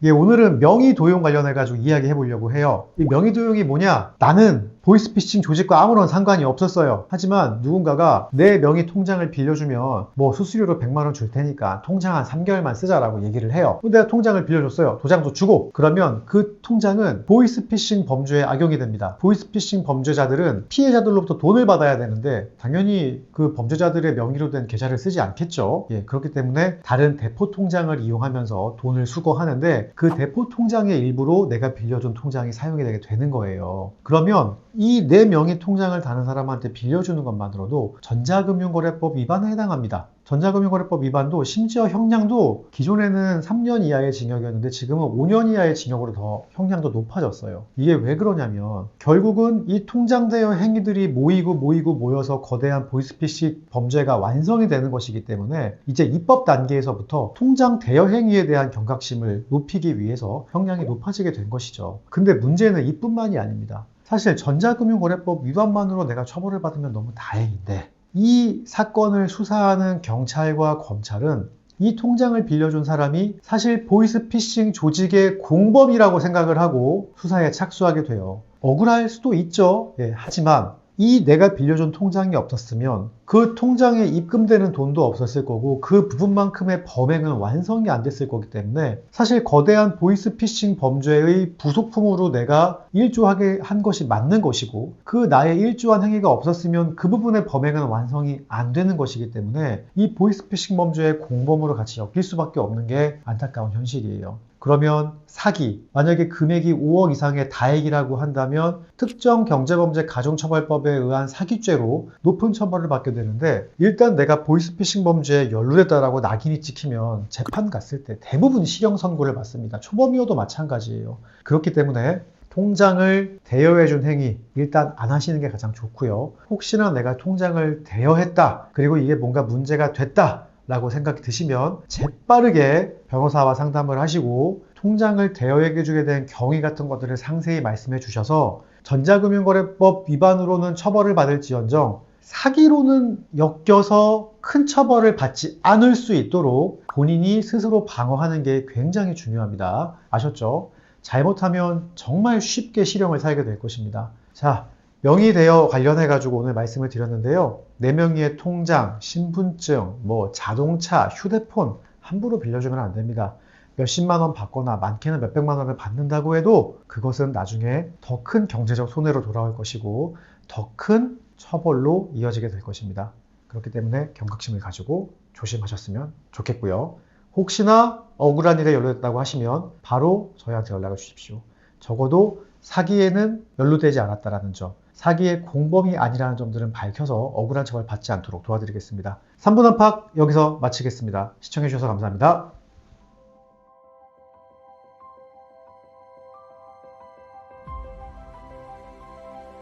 예, 오늘은 명의 도용 관련해가지고 이야기해 보려고 해요. 이 명의 도용이 뭐냐? 나는 보이스피싱 조직과 아무런 상관이 없었어요. 하지만 누군가가 내 명의 통장을 빌려주면 뭐 수수료로 100만 원 줄 테니까 통장 한 3개월만 쓰자라고 얘기를 해요. 내가 통장을 빌려줬어요. 도장도 주고. 그러면 그 통장은 보이스피싱 범죄에 악용이 됩니다. 보이스피싱 범죄자들은 피해자들로부터 돈을 받아야 되는데 당연히 그 범죄자들의 명의로 된 계좌를 쓰지 않겠죠. 예, 그렇기 때문에 다른 대포 통장을 이용하면서 돈을 수거하는데 그 대포 통장의 일부로 내가 빌려준 통장이 사용이 되게 되는 거예요. 그러면 이 내 명의 통장을 다른 사람한테 빌려주는 것만으로도 전자금융거래법 위반에 해당합니다. 전자금융거래법 위반도 심지어 형량도 기존에는 3년 이하의 징역이었는데 지금은 5년 이하의 징역으로 더 형량도 높아졌어요. 이게 왜 그러냐면 결국은 이 통장 대여 행위들이 모여서 거대한 보이스피싱 범죄가 완성이 되는 것이기 때문에 이제 입법 단계에서부터 통장 대여 행위에 대한 경각심을 높이기 위해서 형량이 높아지게 된 것이죠. 근데 문제는 이뿐만이 아닙니다. 사실 전자금융거래법 위반만으로 내가 처벌을 받으면 너무 다행인데 이 사건을 수사하는 경찰과 검찰은 이 통장을 빌려준 사람이 사실 보이스피싱 조직의 공범이라고 생각을 하고 수사에 착수하게 돼요. 억울할 수도 있죠. 예, 하지만 이 내가 빌려준 통장이 없었으면 그 통장에 입금되는 돈도 없었을 거고 그 부분만큼의 범행은 완성이 안 됐을 거기 때문에 사실 거대한 보이스피싱 범죄의 부속품으로 내가 일조하게 한 것이 맞는 것이고 그 나의 일조한 행위가 없었으면 그 부분의 범행은 완성이 안 되는 것이기 때문에 이 보이스피싱 범죄의 공범으로 같이 엮일 수밖에 없는 게 안타까운 현실이에요. 그러면 사기, 만약에 금액이 5억 이상의 다액이라고 한다면 특정 경제범죄 가중처벌법에 의한 사기죄로 높은 처벌을 받게 되는데 일단 내가 보이스피싱 범죄에 연루됐다라고 낙인이 찍히면 재판 갔을 때 대부분 실형 선고를 받습니다. 초범이어도 마찬가지예요. 그렇기 때문에 통장을 대여해준 행위 일단 안 하시는 게 가장 좋고요. 혹시나 내가 통장을 대여했다, 그리고 이게 뭔가 문제가 됐다 라고 생각이 드시면 재빠르게 변호사와 상담을 하시고 통장을 대여해주게 된 경위 같은 것들을 상세히 말씀해 주셔서 전자금융거래법 위반으로는 처벌을 받을지언정 사기로는 엮여서 큰 처벌을 받지 않을 수 있도록 본인이 스스로 방어하는 게 굉장히 중요합니다. 아셨죠? 잘못하면 정말 쉽게 실형을 살게 될 것입니다. 자, 명의 대여 관련해 가지고 오늘 말씀을 드렸는데요. 내 명의의 통장, 신분증, 자동차, 휴대폰 함부로 빌려주면 안 됩니다. 몇십만 원 받거나 많게는 몇백만 원을 받는다고 해도 그것은 나중에 더 큰 경제적 손해로 돌아올 것이고 더 큰 처벌로 이어지게 될 것입니다. 그렇기 때문에 경각심을 가지고 조심하셨으면 좋겠고요. 혹시나 억울한 일에 연루됐다고 하시면 바로 저희한테 연락을 주십시오. 적어도 사기에는 연루되지 않았다는 점, 사기의 공범이 아니라는 점들은 밝혀서 억울한 처벌 받지 않도록 도와드리겠습니다. 3분 안팎 여기서 마치겠습니다. 시청해주셔서 감사합니다.